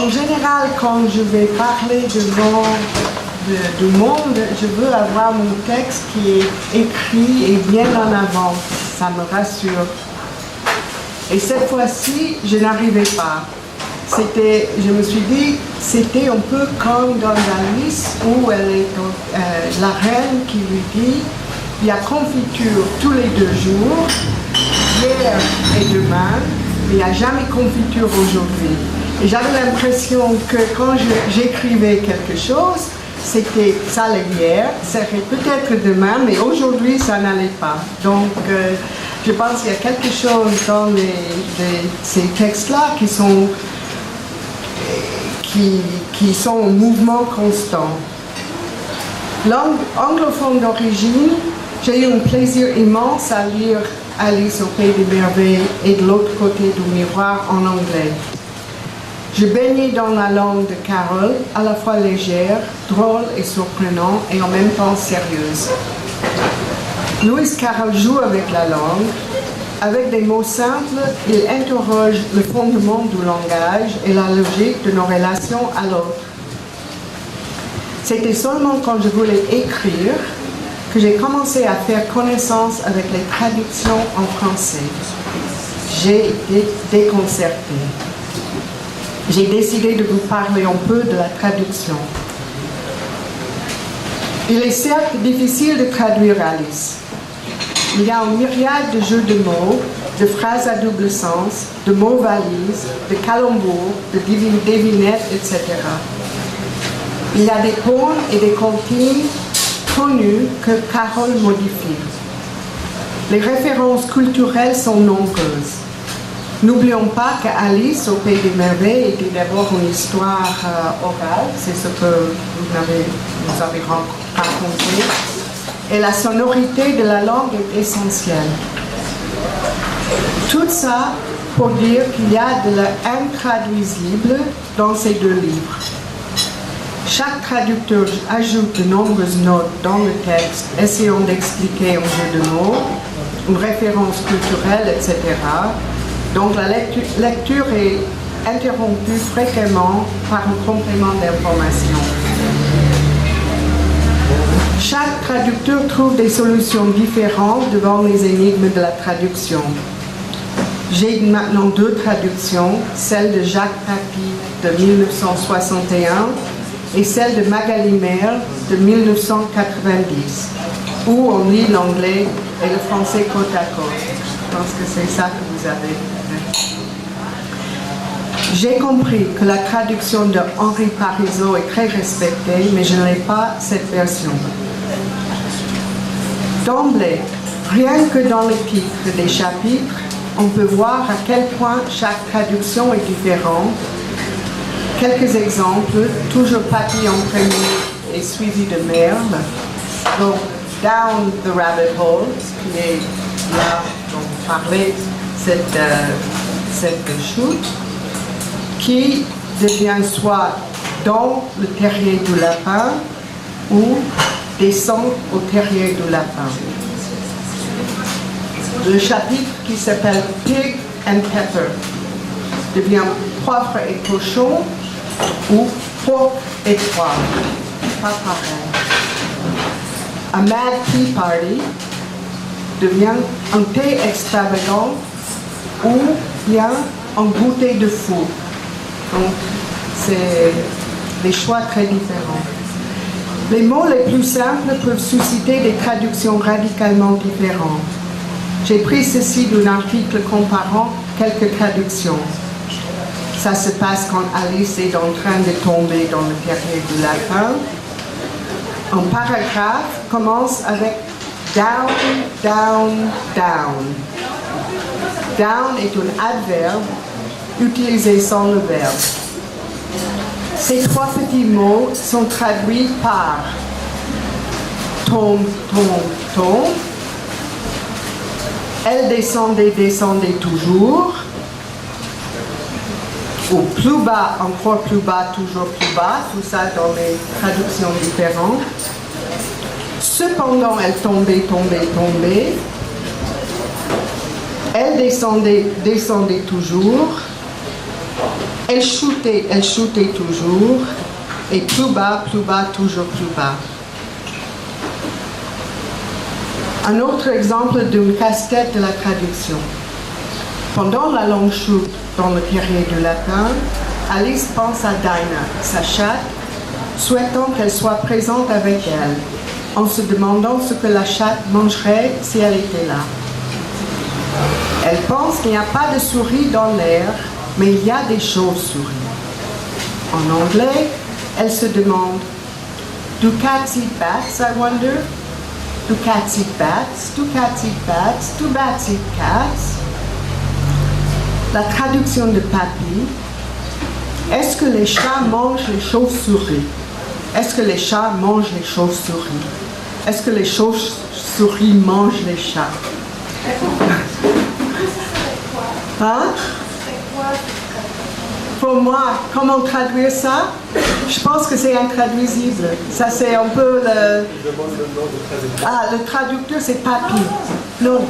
En général, quand je vais parler devant du monde, je veux avoir mon texte qui est écrit et bien en avant. Ça me rassure. Et cette fois-ci, je n'arrivais pas. Je me suis dit, c'était un peu comme dans Alice, où elle est la reine qui lui dit, il y a confiture tous les 2 jours, hier et demain, mais il n'y a jamais confiture aujourd'hui. Et j'avais l'impression que quand j'écrivais quelque chose, c'était ça allait hier, ça serait peut-être demain, mais aujourd'hui ça n'allait pas. Donc je pense qu'il y a quelque chose dans ces textes-là qui sont en mouvement constant. Langue anglophone d'origine, j'ai eu un plaisir immense à lire Alice au Pays des Merveilles et de l'autre côté du miroir en anglais. Je baignais dans la langue de Carol, à la fois légère, drôle et surprenante, et en même temps sérieuse. Lewis Carroll joue avec la langue. Avec des mots simples, il interroge le fondement du langage et la logique de nos relations à l'autre. C'était seulement quand je voulais écrire que j'ai commencé à faire connaissance avec les traductions en français. J'ai été déconcertée. J'ai décidé de vous parler un peu de la traduction. Il est certes difficile de traduire Alice. Il y a une myriade de jeux de mots, de phrases à double sens, de mots valises, de calembours, de devinettes, etc. Il y a des poèmes et des comptines connues que Carol modifie. Les références culturelles sont nombreuses. N'oublions pas qu'Alice au Pays des Merveilles était d'abord une histoire orale, c'est ce que vous avez raconté, et la sonorité de la langue est essentielle. Tout ça pour dire qu'il y a de l'intraduisible dans ces 2 livres. Chaque traducteur ajoute de nombreuses notes dans le texte, essayant d'expliquer un jeu de mots, une référence culturelle, etc. Donc la lecture est interrompue fréquemment par un complément d'information. Chaque traducteur trouve des solutions différentes devant les énigmes de la traduction. J'ai maintenant 2 traductions, celle de Jacques Papy de 1961 et celle de Magali Merle de 1990, où on lit l'anglais et le français côte à côte. Je pense que c'est ça que vous avez. J'ai compris que la traduction de Henri Parizeau est très respectée, mais je n'ai pas cette version. D'emblée, rien que dans les titres des chapitres, on peut voir à quel point chaque traduction est différente. Quelques exemples, toujours Papy en premier et suivi de Merle. Donc, Down the Rabbit Hole, qui est là dont on parlait, cette chute, qui devient soit dans le terrier du lapin ou descend au terrier du lapin. Le chapitre qui s'appelle Pig and Pepper devient poivre et cochon ou porc et poivre. Pas pareil. A Mad Tea Party devient un thé extravagant ou bien un goûter de fou. Donc, c'est des choix très différents. Les mots les plus simples peuvent susciter des traductions radicalement différentes. J'ai pris ceci d'un article comparant quelques traductions. Ça se passe quand Alice est en train de tomber dans le terrier du lapin. Un paragraphe commence avec down, down, down. Down est un adverbe utilisé sans le verbe. Ces 3 petits mots sont traduits par tombe, tombe, tombe. Elle descendait, descendait toujours. Ou plus bas, encore plus bas, toujours plus bas. Tout ça dans les traductions différentes. Cependant, elle tombait, tombait, tombait. Elle descendait, descendait toujours. Elle shootait toujours, et plus bas, toujours plus bas. Un autre exemple d'une casse-tête de la traduction. Pendant la longue chute dans le carré du latin, Alice pense à Dinah, sa chatte, souhaitant qu'elle soit présente avec elle, en se demandant ce que la chatte mangerait si elle était là. Elle pense qu'il n'y a pas de souris dans l'air, mais il y a des chauves-souris. En anglais, elle se demande « Do cats eat bats, I wonder? Do cats eat bats? Do cats eat bats? Do bats eat cats? » La traduction de Papy, est-ce que les chats mangent les chauves-souris? Est-ce que les chats mangent les chauves-souris? Est-ce que les chauves-souris mangent les chats? Hein? Pour moi, comment traduire ça? Je pense que c'est intraduisible. Ça, c'est un peu le... Ah, le traducteur, c'est Papy. Non.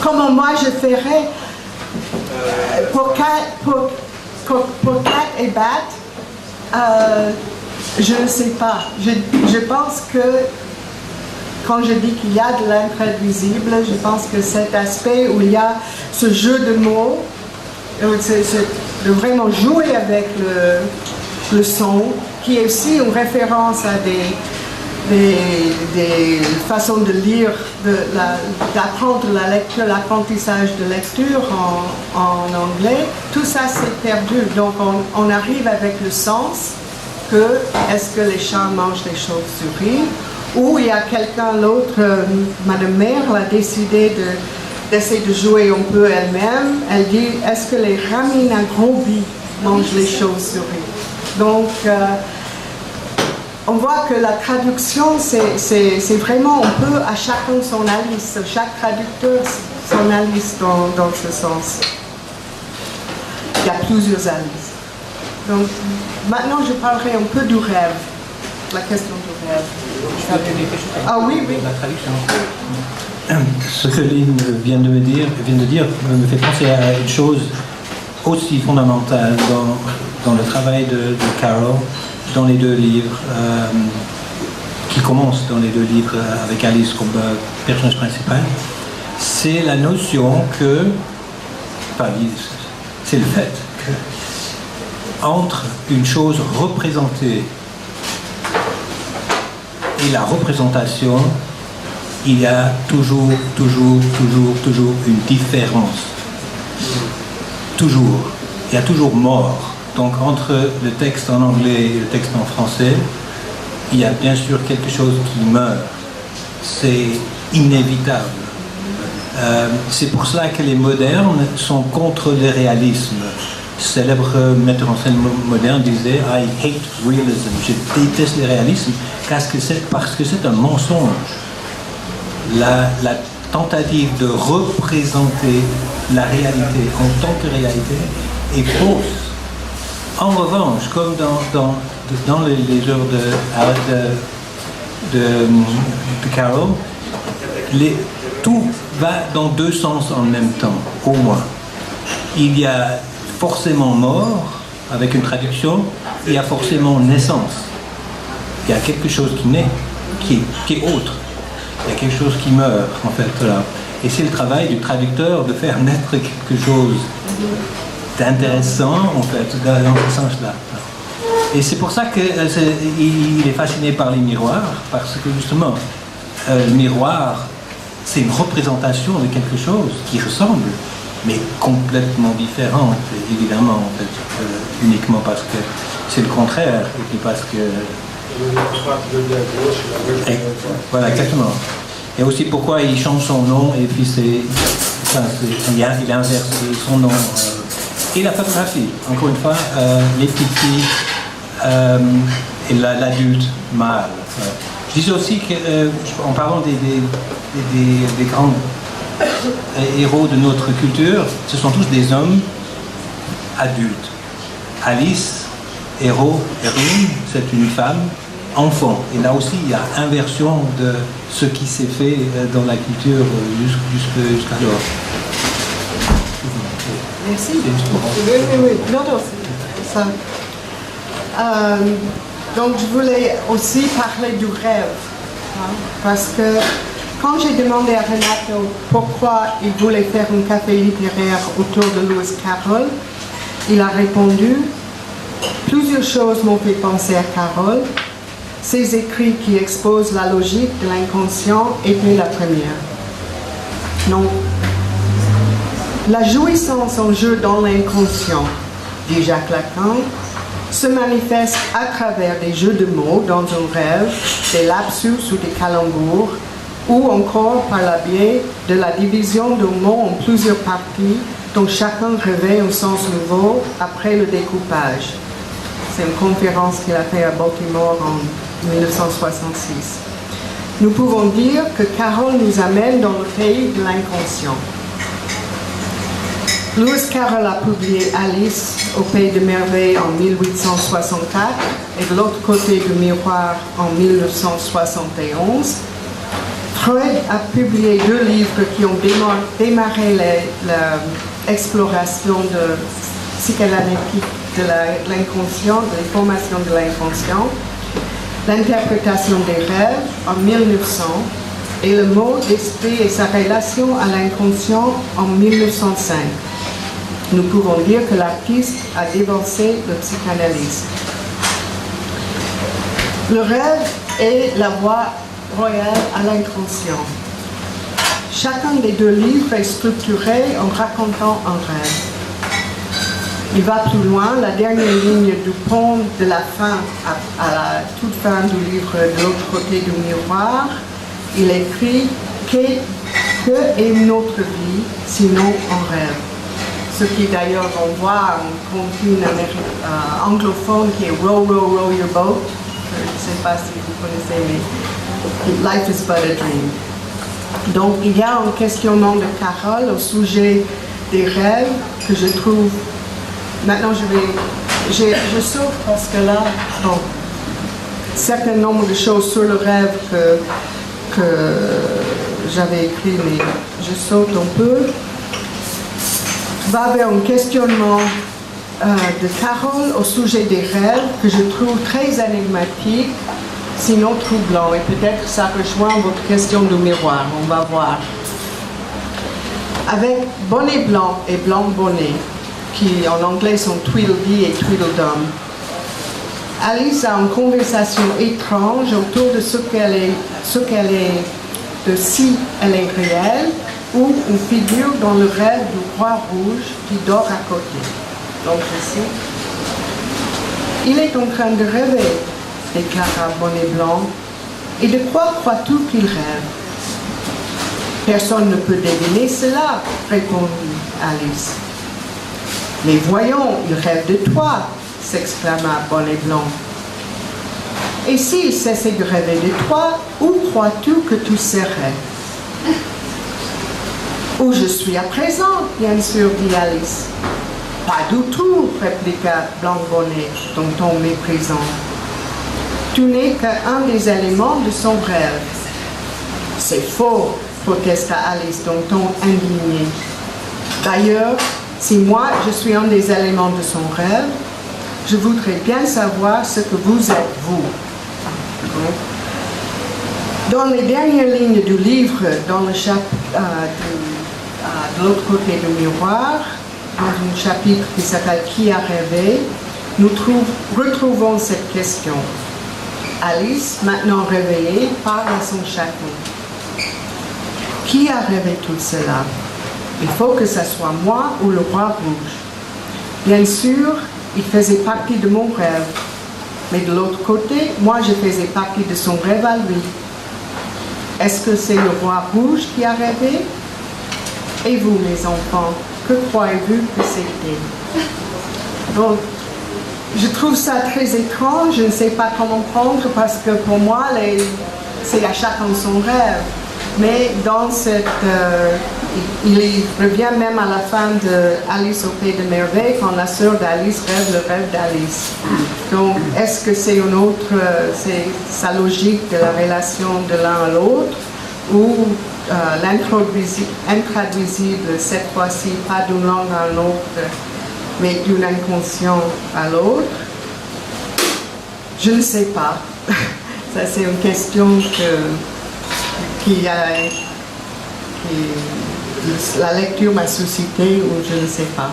Comment moi je ferais pour cat et bat, je ne sais pas. Je pense que quand je dis qu'il y a de l'intraduisible, je pense que cet aspect où il y a ce jeu de mots, de vraiment jouer avec le son, qui est aussi une référence à des façons de lire, d'apprendre la lecture, l'apprentissage de lecture en anglais. Tout ça s'est perdu. Donc on arrive avec le sens que est-ce que les chats mangent les chauves-souris, ou il y a quelqu'un d'autre, Madame Merle a décidé d'essayer de jouer un peu elle-même. Elle dit est-ce que les ramines à Grosby mangent les chauves-souris? Donc on voit que la traduction, c'est vraiment, on peut à chacun son Alice, chaque traducteur son Alice dans ce sens. Il y a plusieurs Alice. Donc maintenant je parlerai un peu du rêve, la question du rêve. Ah oui, oui. La traduction. Ce que Lynn vient de dire me fait penser à une chose aussi fondamentale dans le travail de Carol, dans les deux livres, qui commencent dans les deux livres avec Alice comme personnage principal, c'est la notion que, c'est le fait que entre une chose représentée et la représentation, il y a toujours une différence. Toujours. Il y a toujours mort. Donc entre le texte en anglais et le texte en français, il y a bien sûr quelque chose qui meurt. C'est inévitable. C'est pour cela que les modernes sont contre le réalisme. Célèbre metteur en scène moderne disait « I hate realism ». Je déteste le réalisme parce que c'est un mensonge. La tentative de représenter la réalité en tant que réalité est fausse. En revanche, comme dans les œuvres de Carol, tout va dans deux sens en même temps, au moins. Il y a forcément mort, avec une traduction, il y a forcément naissance. Il y a quelque chose qui naît, qui est autre. Il y a quelque chose qui meurt, en fait. Voilà. Et c'est le travail du traducteur de faire naître quelque chose d'intéressant, en fait, dans ce sens-là. Et c'est pour ça qu'il est fasciné par les miroirs, parce que justement, le miroir, c'est une représentation de quelque chose qui ressemble, mais complètement différente, évidemment, en fait, uniquement parce que c'est le contraire, et puis parce que... Voilà, exactement. Et aussi pourquoi il change son nom, et puis il inverse son nom. Et la photographie, encore une fois, les petites filles et l'adulte mâle. Je disais aussi qu'en parlant des grands héros de notre culture, ce sont tous des hommes adultes. Alice, héros, héroïne, c'est une femme, enfant. Et là aussi, il y a inversion de ce qui s'est fait dans la culture jusqu'alors. Merci. Oui. Non, ça. Donc je voulais aussi parler du rêve, hein, parce que quand j'ai demandé à Renato pourquoi il voulait faire un café littéraire autour de Lewis Carroll, il a répondu: plusieurs choses m'ont fait penser à Carroll. Ses écrits qui exposent la logique de l'inconscient étaient la première. Non. La jouissance en jeu dans l'inconscient, dit Jacques Lacan, se manifeste à travers des jeux de mots dans un rêve, des lapsus ou des calembours, ou encore par le biais de la division d'un mot en plusieurs parties dont chacun revêt un sens nouveau après le découpage. C'est une conférence qu'il a faite à Baltimore en 1966. Nous pouvons dire que Carroll nous amène dans le pays de l'inconscient. Lewis Carroll a publié Alice au Pays de Merveilles en 1864 et de l'autre côté du miroir en 1971. Freud a publié 2 livres qui ont démarré l'exploration psychanalytique de l'inconscient, de la formation de l'inconscient, l'interprétation des rêves en 1900 et le mot d'esprit et sa relation à l'inconscient en 1905. Nous pouvons dire que l'artiste a dévancé le psychanalyse. Le rêve est la voie royale à l'inconscient. Chacun des 2 livres est structuré en racontant un rêve. Il va plus loin, la dernière ligne du pont de la fin à la toute fin du livre de l'autre côté du miroir, il écrit que est notre vie sinon un rêve. Ce qui d'ailleurs renvoie à une comptine anglophone qui est Row, row, row your boat. Je ne sais pas si vous connaissez, mais Life is but a dream. Donc il y a un questionnement de Carroll au sujet des rêves que je trouve. Maintenant je saute parce que là, bon, certain nombre de choses sur le rêve que j'avais écrit, mais je saute un peu. Va vers un questionnement de Carroll au sujet des rêves que je trouve très énigmatique, sinon troublant. Et peut-être ça rejoint votre question du miroir, on va voir. Avec bonnet blanc et blanc bonnet, qui en anglais sont Tweedledee et Tweedledum, Alice a une conversation étrange autour de ce qu'elle est, de si elle est réelle, ou une figure dans le rêve du roi rouge qui dort à côté. Donc je cite: il est en train de rêver, déclara Bonnet Blanc, et de quoi crois-tu qu'il rêve? Personne ne peut deviner cela, répondit Alice. Mais voyons, il rêve de toi, s'exclama Bonnet Blanc. Et s'il cessait de rêver de toi, où crois-tu que tu serais? Où je suis à présent, bien sûr, dit Alice. Pas du tout, répliqua Blanc-Bonnet d'un ton méprisant. Tu n'es qu'un des éléments de son rêve. C'est faux, protesta Alice d'un ton indigné. D'ailleurs, si moi je suis un des éléments de son rêve, je voudrais bien savoir ce que vous êtes, vous. Dans les dernières lignes du livre, dans le chapitre de l'autre côté du miroir, dans un chapitre qui s'appelle « Qui a rêvé ?», nous retrouvons cette question. Alice, maintenant réveillée, parle à son château. Qui a rêvé tout cela? Il faut que ce soit moi ou le roi rouge. Bien sûr, il faisait partie de mon rêve. Mais de l'autre côté, moi je faisais partie de son rêve à lui. Est-ce que c'est le roi rouge qui a rêvé? Et vous, mes enfants, que croyez-vous que c'était? Donc, je trouve ça très étrange, je ne sais pas comment prendre parce que pour moi, c'est à chacun son rêve. Mais dans cette... il revient même à la fin de Alice au Pays de Merveilles quand la sœur d'Alice rêve le rêve d'Alice. Donc, est-ce que c'est une autre... c'est sa logique de la relation de l'un à l'autre ou l'intraduisible, cette fois-ci, pas d'une langue à l'autre, mais d'une inconscient à l'autre, je ne sais pas. Ça, c'est une question la lecture m'a suscité ou je ne sais pas.